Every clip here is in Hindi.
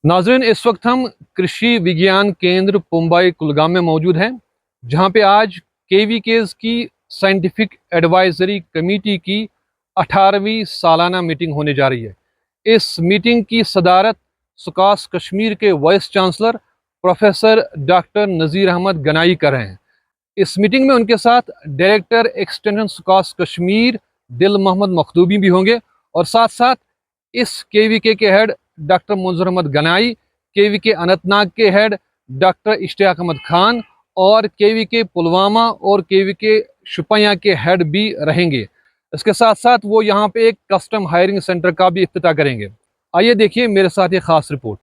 नाज़रीन, इस वक्त हम कृषि विज्ञान केंद्र पुम्बई कुलगाम में मौजूद हैं, जहां पे आज केवीकेज़ की साइंटिफिक एडवाइजरी कमेटी की 18वीं सालाना मीटिंग होने जा रही है। इस मीटिंग की सदारत सुकास कश्मीर के वाइस चांसलर प्रोफेसर डॉक्टर नज़ीर अहमद गनाई कर रहे हैं। इस मीटिंग में उनके साथ डायरेक्टर एक्सटेंशन सुकास कश्मीर दिल मोहम्मद मखदूमी भी होंगे और साथ साथ इस केवीके के head doctor मुंजर Ahmad Ganai, KVK Anantnag के हेड डॉक्टर इश्तियाक अहमद खान और केवीके पुलवामा और केवीके शुपियां के हेड भी रहेंगे। इसके साथ साथ वो यहाँ पे एक कस्टम हायरिंग सेंटर का भी इफ्तिताह करेंगे। आइए देखिए मेरे साथ ये खास रिपोर्ट।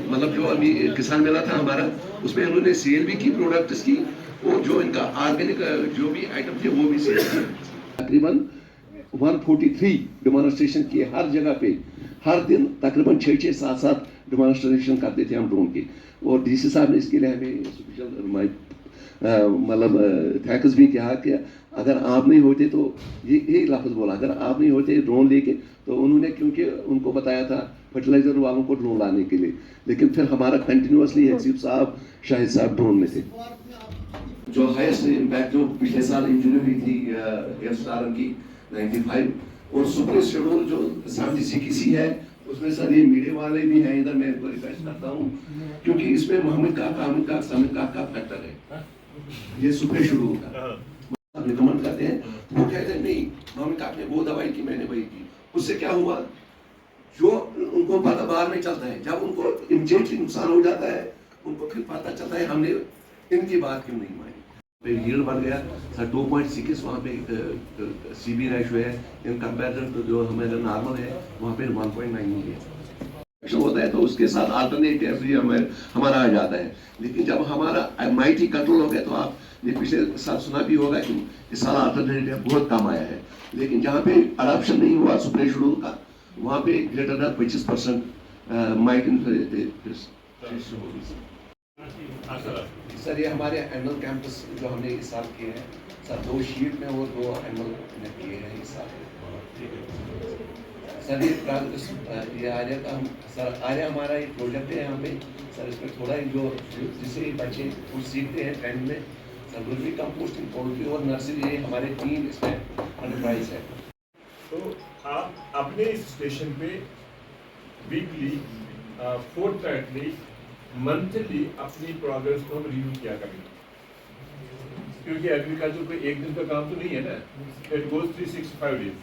मतलब जो अभी किसान मेला था हमारा, उसमें उन्होंने सेल भी की प्रोडक्ट्स की, और जो इनका ऑर्गेनिक जो भी आइटम थे वो भी सेल किए। तकरीबन 143 डेमोन्स्ट्रेशन किए हर जगह पे, हर दिन तकरीबन 6-7 डेमोन्स्ट्रेशन करते थे हम ड्रोन के। और डीसी साहब ने इसके लिए हमें स्पेशल मतलब थैंक्स भी कहा कि अगर आप नहीं होते तो यही लफ्ज़ बोला, अगर आप नहीं होते ड्रोन लेके, तो उन्होंने क्योंकि उनको बताया था फर्टिलाइजर वालों को ड्रोन लाने के लिए, लेकिन फिर हमारा कंटिन्यूसली हसीब साहब शाहिद साहब ड्रोन में थे। जो हाईएस्ट इम्पैक्ट जो पिछले साल इंजरी हुई थी एफ की 95, और सुपर शेड्यूल जो 76 है, उसमें सर ये मीडिया वाले भी हैं इधर, मैं इनको रिक्वेस्ट करता हूँ, क्योंकि इसमें मोहम्मद का समीर का फैक्टर है, ये सुपर शेड्यूल का रिकमेंड करते हैं। वो कहते हैं नहीं, मोहम्मद काक ने वो दवाई की, मैंने वही की। उससे क्या हुआ, जो उनको पता बाद में चलता है, जब उनको इमीडिएटली नुकसान हो जाता है, उनको फिर पता चलता है हमने इनकी बात क्यों नहीं मानी। यील्ड बढ़ गया सर 2.6, वहाँ पे सीबी रेशो है इन कंपैरिजन तो जो हमारा नॉर्मल है वहाँ पे 1.9 है होता है, तो उसके साथ अल्टरनेटिव हमारा आ जाता है। लेकिन जब हमारा माइटी कंट्रोल हो गया, तो आप ये पिछले साल सुना भी होगा कि इस साल अल्टरनेटिव बहुत कम आया है। लेकिन जहाँ पे अडॉप्शन नहीं हुआ सुपर शेड्यूल का, वहाँ पे ग्रेटर देन 25% माइट सर। ये हमारे एनुअल कैंपस जो हमने इस साल किए हैं सर, 2 शीट में और 2 एनुअल किए हैं इस साल। सर ये आर्या का सर, आर्या हमारा एक प्रोजेक्ट है यहाँ पे सर, इस पर थोड़ा जो जिससे बच्चे कुछ सीखते हैं ट्रेंड में सर, वर्मी कंपोस्टिंग, पोल्ट्री और नर्सरी, ये हमारे 3 इसमें एंटरप्राइज है। तो आप अपने इस स्टेशन पे वीकली, फोर्टनाइटली, मंथली अपनी प्रोग्रेस को हम रिव्यू किया करेंगे, क्योंकि एग्रीकल्चर कोई एक दिन का काम तो नहीं है ना, इट गोज 365 डेज,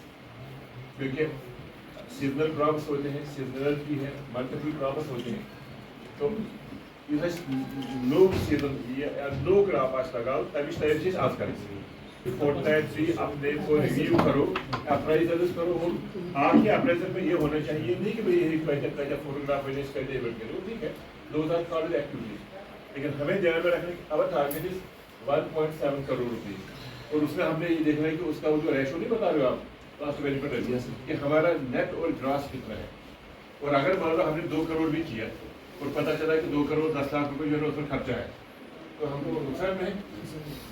क्योंकि सीजनल क्रॉप्स होते हैं, सीजनल भी है, मल्टीपल क्रॉप्स होते हैं। तो यह लोग सीजन लोग रापास लगाओ तभी टाइम चीज आज करें फोर्टनाइट से अपने को रिव्यू करो अप्राइजल्स करो और आपके अप्राइजल में ये होना चाहिए नहीं कि भाई एक पैसा फोटोग्राफ मैंने इसका डेवलप करो ठीक है 2000 एक्टिविटीज लेकिन हमें ध्यान में रखने अब टारगेट इज 1.7 करोड़ रुपीज और उसमें हमने ये देखना है कि उसका वो जो रेशो नहीं बता रहे हो आप कॉस्ट बेनिफिट रेशियो कि हमारा नेट और ग्रॉस कितना है और अगर मान लो हमने 2 करोड़ भी किया और पता चला कि 2 करोड़ 10 लाख रुपए जो है उसमें खर्चा है तो हमको नुकसान में है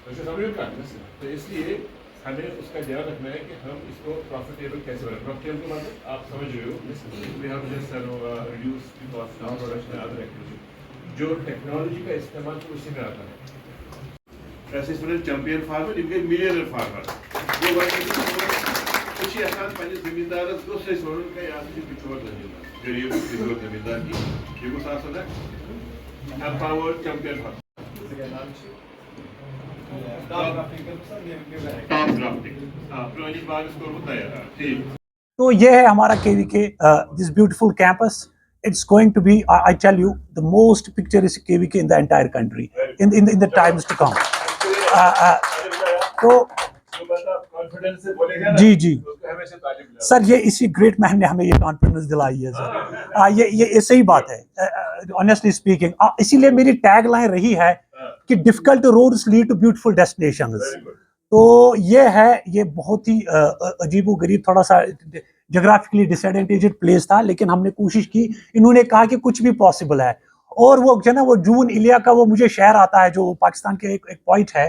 वैसे समझ का तो इसलिए हमें उसका ध्यान रखना है कि हम इसको प्रॉफिटेबल कैसे बनाएं प्रॉफिटेबल के मतलब आप समझ रहे हो we have just reduce the cost of production other activity जो टेक्नोलॉजी का इस्तेमाल तो उसी में आता है ऐसे इसमें चैंपियन फार्मर इनके मिलियनर फार्मर ये कुछ ही आसान पहले जमींदार दूसरे सोलन का यहाँ से पिछोड़ जमींदार जो ये पिछोड़ जमींदार की ये को साथ साथ empowered champion farmer top drafting पुरानी बात इसको बताया ठीक तो ये है हमारा KVK this beautiful campus it's going to be I tell you the most picturesque KVK in the entire country in the times to come तो कॉन्फिडेंस से बोलेगा जी जी उसको हमेशा तारीफ मिलेगी सर ये इसी ग्रेट मैन ने हमें ये कॉन्फिडेंस दिलाई है सर ये सही बात है ऑनेस्टली स्पीकिंग इसीलिए मेरी टैग लाइन रही है कि difficult roads lead to beautiful destinations तो ये बहुत ही अजीबोगरीब थोड़ा सा जोग्राफिकली डिसएडवांटेज्ड प्लेस था लेकिन हमने कोशिश की इन्होंने कहा कि कुछ भी पॉसिबल है और वो जो ना वो जून इलिया का वो मुझे शहर आता है जो पाकिस्तान के एक पॉइंट है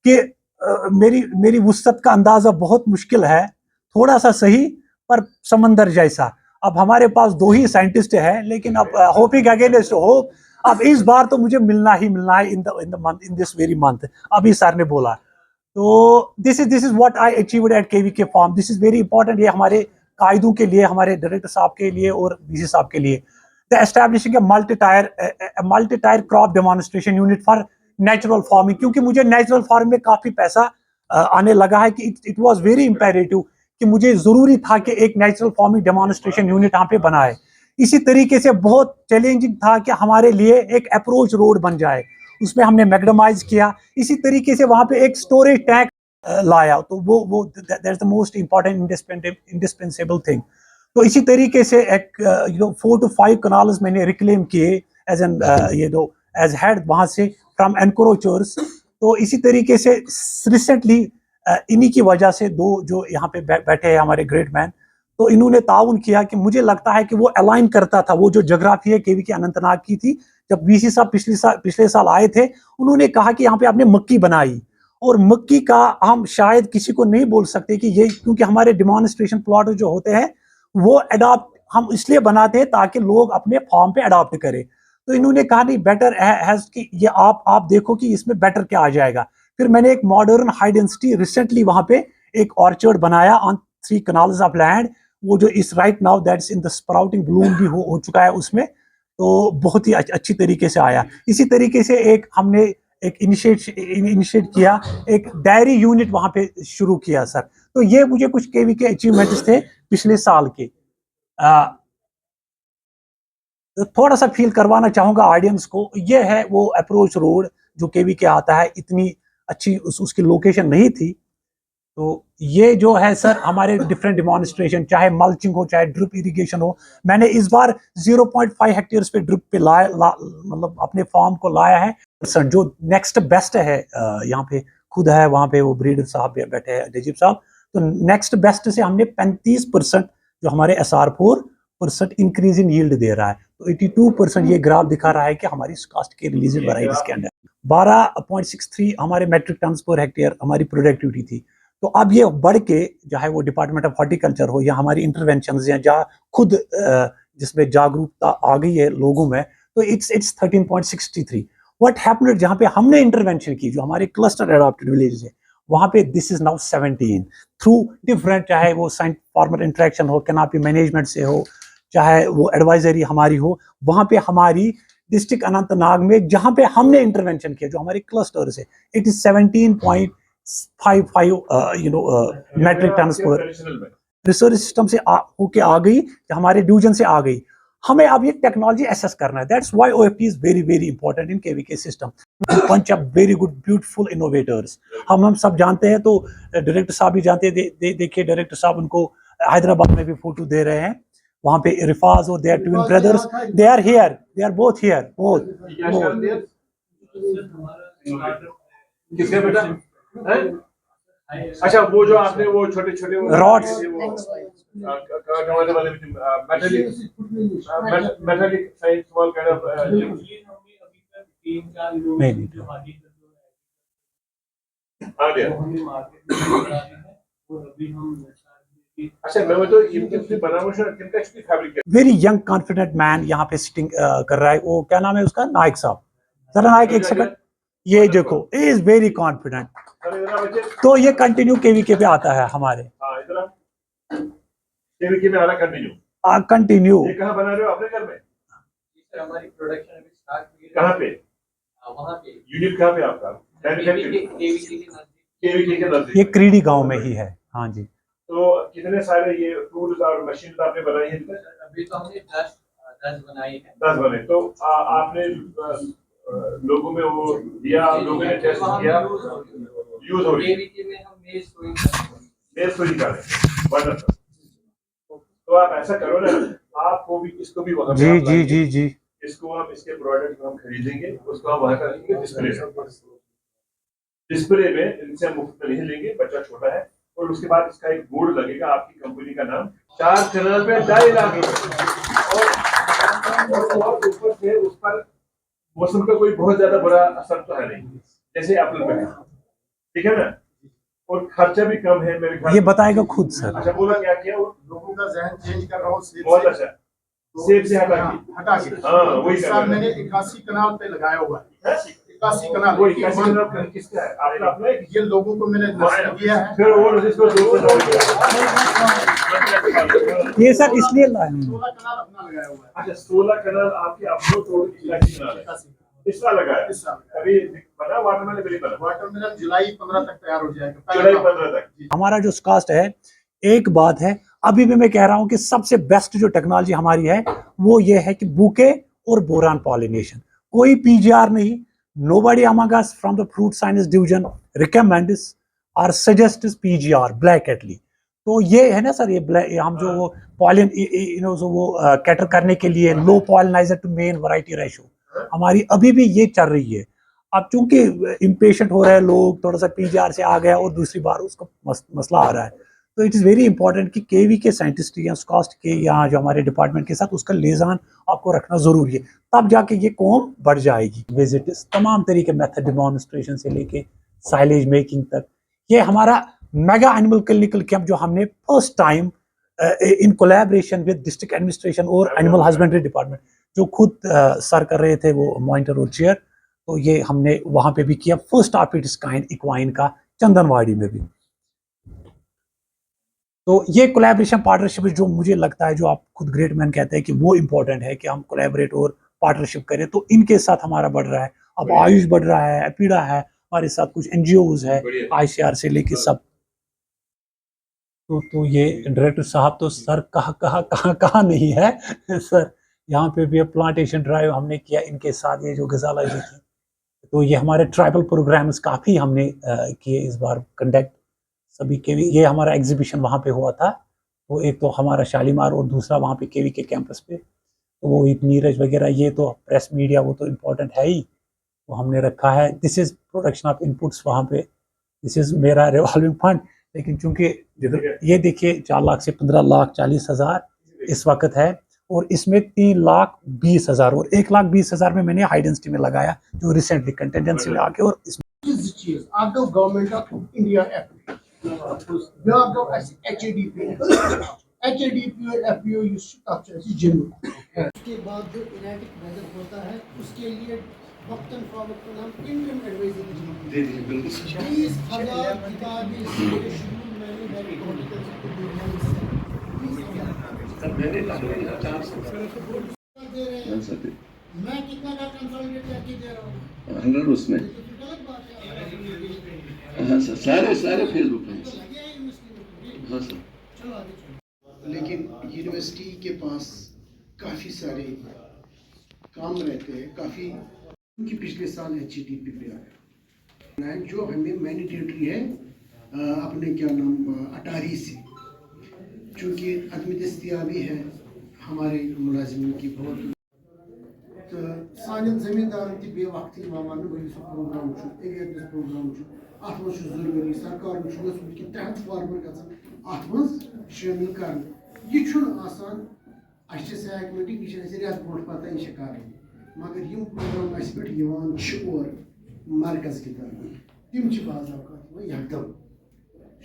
कि मेरी वुसअत का अंदाजा बहुत मुश्किल है थोड़ा सा सही पर समंदर जैसा अब हमारे पास 2 ही साइंटिस्ट है लेकिन अब होपिंग अगेंस्ट होप अब इस बार तो मुझे मिलना ही मिलना है इन दिस वेरी मंथ अभी सर ने बोला तो this is what I achieved at KVK farm this is very important ये हमारे कायदों के लिए हमारे डायरेक्टर साहब के लिए और बीसी साहब के लिए the establishing a multi tier crop demonstration unit for natural farming क्योंकि मुझे नेचुरल फार्मिंग में काफी पैसा आने लगा है कि इट वाज वेरी इंपेरेटिव कि मुझे जरूरी था कि एक नेचुरल फार्मिंग डेमोन्स्ट्रेशन यूनिट यहाँ पे बनाए इसी तरीके से बहुत चैलेंजिंग था कि हमारे लिए एक अप्रोच रोड बन जाए उसमें हमने मैग्डमाइज किया इसी तरीके से वहां पे एक स्टोरेज टैंक लाया तो वो that is the most important indispensable thing तो इसी तरीके से एक 4 to 5 कनाल्स मैंने रिक्लेम किए एज एन एज हेड वहां से फ्रॉम एनक्रोचर्स तो इसी तरीके से रिसेंटली इन्हीं की वजह से 2 जो यहाँ पे बैठे हैं हमारे ग्रेट मैन तो इन्होंने ताउन किया कि मुझे लगता है कि वो अलाइन करता था वो जो जोग्राफी है केवी के अनंतनाग की थी जब बीसी साहब पिछले साल आए थे उन्होंने कहा कि यहाँ पे आपने मक्की बनाई और मक्की का हम शायद किसी को नहीं बोल सकते कि ये क्योंकि हमारे डेमोन्स्ट्रेशन प्लॉट जो होते हैं वो अडॉप्ट हम इसलिए बनाते हैं ताकि लोग अपने फार्म पे अडॉप्ट करें तो इन्होंने कहा नहीं बेटर हैज कि ये आप देखो कि इसमें बेटर क्या आ जाएगा फिर मैंने एक मॉडर्न हाई डेंसिटी रिसेंटली वहां पे एक ऑर्चर्ड बनाया ऑन 3 कनाल्स ऑफ लैंड वो जो इस right now that's in the sprouting Bloom भी हो चुका है उसमें तो बहुत ही अच्छी तरीके से आया इसी तरीके से हमने एक इनिशिएट किया एक डायरी यूनिट वहां पे शुरू किया सर तो ये मुझे कुछ केवी के अचीवमेंट्स थे पिछले साल के तो थोड़ा सा फील करवाना चाहूंगा ऑडियंस को ये है वो अप्रोच रोड जो केवी के आता है इतनी अच्छी उसकी लोकेशन नहीं थी तो ये जो है सर हमारे डिफरेंट डेमोन्स्ट्रेशन चाहे मल्चिंग हो चाहे ड्रिप इरिगेशन हो मैंने इस बार 0.5 हेक्टेयर्स पे ड्रिप पे मतलब अपने फार्म को लाया है सर जो नेक्स्ट बेस्ट है यहाँ पे खुद है वहाँ पे वो ब्रीडर साहब बैठे हैं नजीब साहब तो नेक्स्ट बेस्ट से हमने 35% जो हमारे SR4% इंक्रीज इन यील्ड दे रहा है तो 82% ये ग्राफ दिखा रहा है कि हमारी कास्ट के रिलीज वैराइटीज के अंदर 12.63 हमारे मेट्रिक टन पर हेक्टेयर हमारी प्रोडक्टिविटी थी तो अब ये बढ़ के चाहे वो डिपार्टमेंट ऑफ हॉर्टिकल्चर हो या हमारी इंटरवेंशन या जहाँ खुद जिसमें जागरूकता आ गई है लोगों में तो इट्स 13.63 व्हाट हैपेंड जहाँ पे हमने इंटरवेंशन की जो हमारे क्लस्टर एडॉप्टेड विलेजेस है वहाँ पे this is now 17 through different चाहे वो साइंस फार्मर इंटरेक्शन हो कैनापी मैनेजमेंट से हो चाहे वो एडवाइजरी हमारी हो वहाँ पे हमारी डिस्ट्रिक्ट अनंतनाग में जहाँ पे हमने इंटरवेंशन किया जो हमारे क्लस्टर्स है इट इज 17.55 मेट्रिक टन पर रिसर्च सिस्टम से होके आ गई हमारे डिवीजन से आ गई हमें अब ये टेक्नोलॉजी एसेस करना है. That's why OFT is very very important in KVK system. Punch up very good beautiful innovators. हम सब जानते हैं, तो डायरेक्टर साहब भी जानते हैं. देखिए डायरेक्टर साहब उनको हैदराबाद में भी फोटो दे रहे हैं. वहां पे रिफाज और their twin brothers, they are here, they are both here, both. किसका बेटा है? अच्छा, वो जो आपने वो छोटे छोटे Rods. Metallic size small kind of नहीं. आ गया. अच्छा, मैं तो इनके परामर्श किनका fabric. Very young confident man यहाँ पे सिटिंग कर रहा है. वो क्या नाम है उसका? नायक साहब. जरा नायक एक सेकंड. ये देखो, इज वेरी कॉन्फिडेंट. तो ये कंटिन्यू KVK पे आता है हमारे. KVK में आ रहा कंटिन्यू. कंटिन्यू. ये कहाँ बना रहे हो? अपने घर में? हमारी प्रोडक्शन अभी स्टार्ट हुई है. कहाँ पे? वहाँ पे यूनिट कहाँ पे आपका? KVK के नजदीक. ये क्रीडी गांव में ही है. हाँ जी. तो कितने सारे ये टूल्स और मशीन आपने बनाई है? अभी तो हमने 10 बनाई है. 10 बने. तो आपने लोगों में वो दिया, लोगों ने टेस्ट किया, यूज हो रही है. KVK में हम मेज सुई कर रहे हैं. वंडरफुल. तो आप ऐसा करो ना, आपको भी इसको भी वहाँ पे जी आप जी लाएंगे. जी जी. इसको हम इसके प्रोडक्ट हम खरीदेंगे, उसको हम वहाँ करेंगे डिस्प्ले में. इनसे हम मुफ्त में नहीं लेंगे, बच्चा छोटा है. और उसके बाद इसका एक बोर्ड लगेगा आपकी कंपनी का नाम. 4 कनाल पे 2.5 लाख रुपए. और ऊपर से उस पर मौसम का कोई बहुत ज्यादा बुरा असर तो है नहीं, जैसे एप्पल पे है. ठीक है ना? और खर्चा भी कम है मेरे ख्याल. ये बताएगा खुद सर. अच्छा, बोला क्या किया? लोगों का जहन चेंज कर रहा हूँ. बहुत अच्छा. सेब से हटा के. हटा के. हाँ, वही इस कर साल रहे हैं. मैंने 81 कनाल पे लगाया हुआ है. 81 कनाल. वो 81 कनाल किसका है? आपका अपना है? ये लोगों को मैंने नस्ल दिया है. फिर वो इसको 2 ये सर इसलिए लाए हम. 16 कनाल अपना लगाया हुआ है. अच्छा, 16 कनाल आपके अपने तोड़ के 81 कनाल है. इस साल लगाया. इस साल अभी बना वाटरमेलन भी नहीं बना. वाटरमेलन जुलाई 15 तक तैयार हो जाएगा. जुलाई 15 तक. हमारा जो कास्ट है, एक बात है अभी भी मैं कह रहा हूं कि सबसे बेस्ट जो टेक्नोलॉजी हमारी है वो ये है कि बुके और बोरान पॉलिनेशन. कोई PGR नहीं. Nobody among us from the fruit science division recommends और सजेस्ट्स PGR ब्लैक एटली. तो ये है ना सर, ये हम जो वो पॉलिन वो कैटर करने के लिए low pollinizer to main variety ratio हमारी अभी भी ये चल रही है. अब चूंकि इम्पेशेंट हो रहे हैं लोग, थोड़ा सा PGR से आ गया और दूसरी बार उसका मसला आ रहा है. तो इट इज़ वेरी इंपॉर्टेंट कि KVK साइंटिस्ट या कास्ट के यहाँ जो हमारे डिपार्टमेंट के साथ उसका लिएजान आपको रखना ज़रूरी है. तब जाके ये कौम बढ़ जाएगी. विजिट्स तमाम तरीके मेथड डिमॉन्स्ट्रेशन से लेके साइलेज मेकिंग तक. ये हमारा मेगा एनिमल क्लिनिकल कैंप जो हमने first time in collaboration with district administration और एनिमल हस्बेंड्री डिपार्टमेंट जो खुद सर कर रहे थे, वो मॉनिटर और चेयर. तो ये हमने वहाँ पे भी किया, first of its kind equine का चंदनवाड़ी में भी. तो ये कोलैबोरेशन पार्टनरशिप जो मुझे लगता है, जो आप खुद ग्रेट मैन कहते हैं कि वो इम्पोर्टेंट है कि हम कोलैबोरेट और पार्टनरशिप करें. तो इनके साथ हमारा बढ़ रहा है. अब आयुष बढ़ रहा है, एपीडा है हमारे साथ, कुछ NGOs है, ICR से लेके सब. तो ये डायरेक्टर साहब तो सर कहाँ नहीं है सर. यहाँ पे भी प्लांटेशन ड्राइव हमने किया इनके साथ, ये जो गजाला जी थी. तो ये हमारे ट्राइबल प्रोग्राम्स काफ़ी हमने किए इस बार कंडक्ट सभी के. ये हमारा एग्जीबिशन वहाँ पे हुआ था. तो एक तो हमारा शालीमार और दूसरा वहाँ पे KVK कैंपस पे. तो वो एक नीरज वगैरह, ये तो प्रेस मीडिया वो तो इम्पोर्टेंट है ही, वो हमने रखा है. This is production of inputs वहाँ पे. दिस इज़ मेरा रिवॉल्विंग फंड. लेकिन चूंकि ये देखिए 4 लाख से 15,40,000 इस वक्त है, और इसमें 3,20,000 और 1,20,000 में मैंने हाई डेंसिटी में लगाया जो रिसेंटली कंटेंजेंसी में आके. और इसमें आपको गवर्नमेंट ऑफ इंडिया आपको HADP और FPO उसके बाद जो इनेटिक वेदर होता है उसके लिए वक्तन फवक्तन हम इंडियन एडवाइजरी जी जी बिल्कुल. 20,000 किताबें इसके शेड्यूल मैंने मेडिकल को मैंने दे रहे हैं. मैं कितना का कंसोलिडेट करके दे रहा हूँ 100 उसमें. तो फिर गलत बात है. हाँ सर, सारे फेसबुक पे. लगे हैं यूनिवर्सिटी में. हाँ सर. चलो आगे चलो. लेकिन यूनिवर्सिटी के पास काफ़ी सारे काम रहते हैं, काफ़ी उनकी पिछले साल HDP पे आया है, जो हमें मैंडेटरी है अपने क्या नाम अटारी से, चूँकि अदम दस्तियाबी है हमारे मुलाजिमों की बहुत, तो सान जमींदार बे वक्त वन वो प्रोग्राम अवेयरनेस प्रोग्राम अत मज जरूरी सरकार कि 10 फार्मर गत शामिल कर यह सैकमेंटिक यह रेत ब्रो पता यह कर मगर यम प्रोग्राम पे और मरकज की तरफ तम बाज़ात यकदम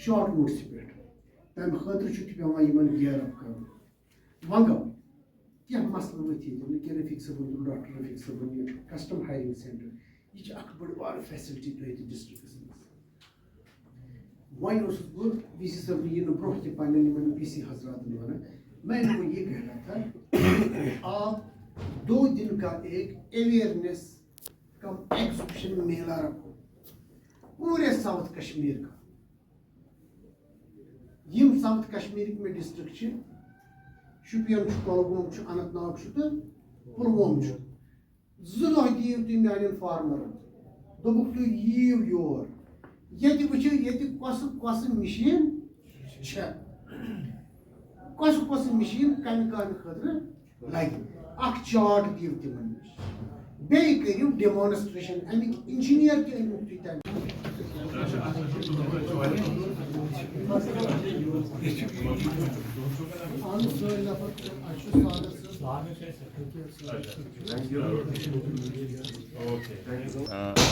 शॉर्ट नोटिस पे तम खतर पे गियर अप कर वो गो क्या मसल वो रफीक सबन डॉक्टर रफीक सबन कस्टम हायरिंग सेंटर यह बड़ फैसिलिटी तो डिस्ट्रिक्स वह VC सब ब्रो पे PC हजरात वन मैं इनको ये कह रहा था आप 2 दिन का एक अवेयरनेस कम एग्जीबिशन मेला रखो पूरे साउथ कश्मीर का, यम साउथ कश्मीर में डिस्ट्रिक्ट शुपियन कुलगाम अनंतनाग तो पुलवाम जो दीव तुम मान फार्मर दोपुक तुम यीव योर ये वो ये कस मशीन कस मशीन कम काम खतर लगे चार्ट दिव तिमन बे करू डेमोन्स्ट्रेशन अमिक इंजीनियर के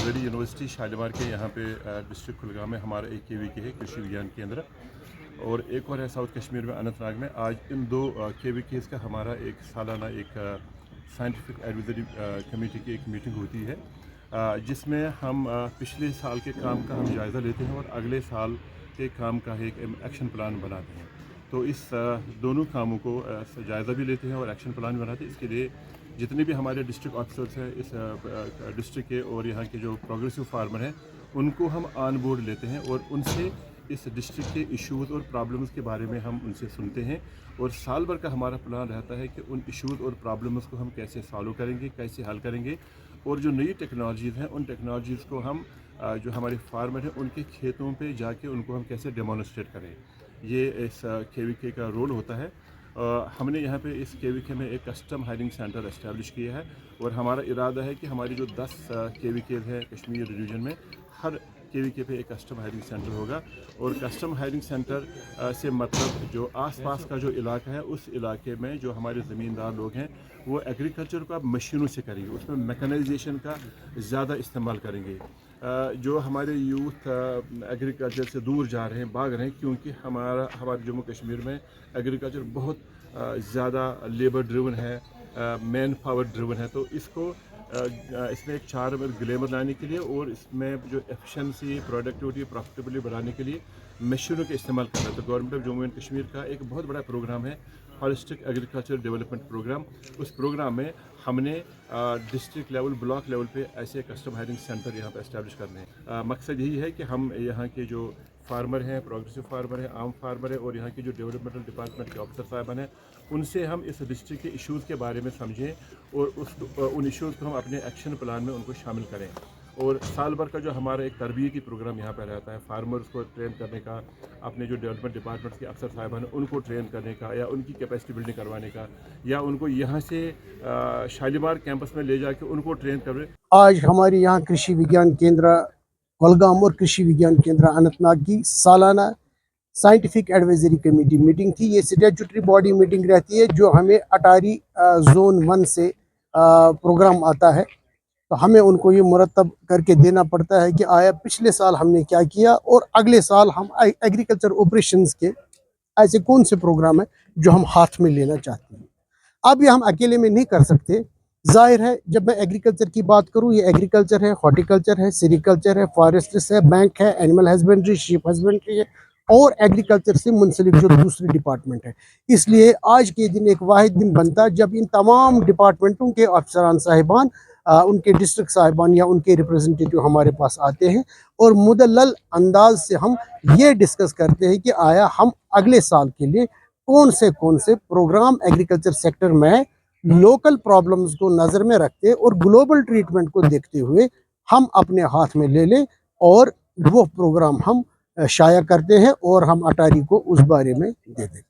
रेडी यूनिवर्सिटी शालीमार के यहाँ पे डिस्ट्रिक्ट कुलगाम में हमारा एक KVK है कृषि विज्ञान केंद्र, और एक और है साउथ कश्मीर में अनंतनाग में। आज इन 2 KVKs का हमारा एक सालाना एक साइंटिफिक एडवाइजरी कमेटी की एक मीटिंग होती है, जिसमें हम पिछले साल के काम का हम जायज़ा लेते हैं और अगले साल के काम का एक एक्शन प्लान बनाते हैं। तो इस दोनों कामों को जायज़ा भी लेते हैं और एक्शन प्लान बनाते हैं। इसके लिए जितने भी हमारे डिस्ट्रिक्ट ऑफिसर्स हैं इस डिस्ट्रिक्ट के और यहाँ के जो प्रोग्रेसिव फार्मर हैं उनको हम ऑन बोर्ड लेते हैं और उनसे इस डिस्ट्रिक्ट के इश्यूज़ और प्रॉब्लम्स के बारे में हम उनसे सुनते हैं, और साल भर का हमारा प्लान रहता है कि उन इश्यूज़ और प्रॉब्लम्स को हम कैसे सॉल्व करेंगे, कैसे हल करेंगे, और जो नई टेक्नोलॉजीज़ हैं उन टेक्नोलॉजीज़ को हम जो हमारे फार्मर हैं उनके खेतों पे जाके उनको हम कैसे डेमोन्स्ट्रेट करें। ये इस KVK का रोल होता है। हमने यहाँ पे इस KVK में एक कस्टम हायरिंग सेंटर इस्टेब्लिश किया है, और हमारा इरादा है कि हमारी जो 10 KVK है कश्मीर रीजन में, हर KVK पे एक कस्टम हायरिंग सेंटर होगा। और कस्टम हायरिंग सेंटर से मतलब जो आसपास का जो इलाका है उस इलाके में जो हमारे ज़मींदार लोग हैं वो एग्रीकल्चर को अब मशीनों से करेंगे, उसमें मैकेनाइजेशन का ज़्यादा इस्तेमाल करेंगे। जो हमारे यूथ एग्रीकल्चर से दूर जा रहे हैं, भाग रहे हैं, क्योंकि हमारे जम्मू कश्मीर में एग्रीकल्चर बहुत ज़्यादा लेबर ड्रिवन है, मैन पावर ड्रिवन है। तो इसको इसमें एक 4 ग्लैमर लाने के लिए और इसमें जो एफिशिएंसी, प्रोडक्टिविटी, प्रॉफिटेबिलिटी बढ़ाने के लिए मशीनों का इस्तेमाल करना है। तो government of Jammu and Kashmir का एक बहुत बड़ा प्रोग्राम है हॉलिस्टिक एग्रीकल्चर डेवलपमेंट प्रोग्राम। उस प्रोग्राम में हमने डिस्ट्रिक्ट लेवल, ब्लॉक लेवल पे ऐसे कस्टम हायरिंग सेंटर यहाँ पे एस्टैब्लिश करने हैं। मकसद यही है कि हम यहाँ के जो फार्मर हैं, प्रोग्रेसिव फार्मर हैं, आम फार्मर हैं, और यहाँ की जो डेवलपमेंटल डिपार्टमेंट के ऑफिसर साहबान हैं, उनसे हम इस डिस्ट्रिक्ट के इश्यूज़ के बारे में समझें और उन इश्यूज़ को हम अपने एक्शन प्लान में उनको शामिल करें। और साल भर का जो हमारा एक तरबियती प्रोग्राम यहाँ पर रहता है, फार्मर्स को ट्रेन करने का, अपने जो डेवलपमेंट डिपार्टमेंट्स के अफसर साहिबान हैं उनको ट्रेन करने का, या उनकी कैपेसिटी बिल्डिंग करवाने का, या उनको यहाँ से शालीमार कैंपस में ले जाके उनको ट्रेन करें। आज हमारे यहाँ कृषि विज्ञान केंद्र कुलगाम और कृषि विज्ञान केंद्र अनंतनाग की सालाना साइंटिफिक एडवाइजरी कमेटी मीटिंग थी। ये स्टैट्यूटरी बॉडी मीटिंग रहती है जो हमें अटारी जोन 1 से प्रोग्राम आता है, तो हमें उनको ये मुरतब करके देना पड़ता है कि आया पिछले साल हमने क्या किया और अगले साल हम एग्रीकल्चर ऑपरेशंस के ऐसे कौन से प्रोग्राम है जो हम हाथ में लेना चाहते हैं। अब ये हम अकेले में नहीं कर सकते। जाहिर है जब मैं एग्रीकल्चर की बात करूँ, ये एग्रीकल्चर है, हॉर्टिकल्चर है, सेरिकल्चर है, फॉरेस्ट्स है, बैंक है, एनिमल हस्बेंड्री, शीप हस्बेंड्री है, और एग्रीकल्चर से मुंसलिक जो दूसरी डिपार्टमेंट है। इसलिए आज के दिन एक वाहिद दिन बनता है जब इन तमाम डिपार्टमेंटों के अफसरान साहिबान, उनके डिस्ट्रिक्ट साहिबान या उनके रिप्रेजेंटेटिव हमारे पास आते हैं और मुदल्लल अंदाज से हम ये डिस्कस करते हैं कि आया हम अगले साल के लिए कौन से प्रोग्राम एग्रीकल्चर सेक्टर में लोकल प्रॉब्लम्स को नज़र में रखते और ग्लोबल ट्रीटमेंट को देखते हुए हम अपने हाथ में ले लें और वो प्रोग्राम हम शाया करते हैं और हम अटारी को उस बारे में दे दें।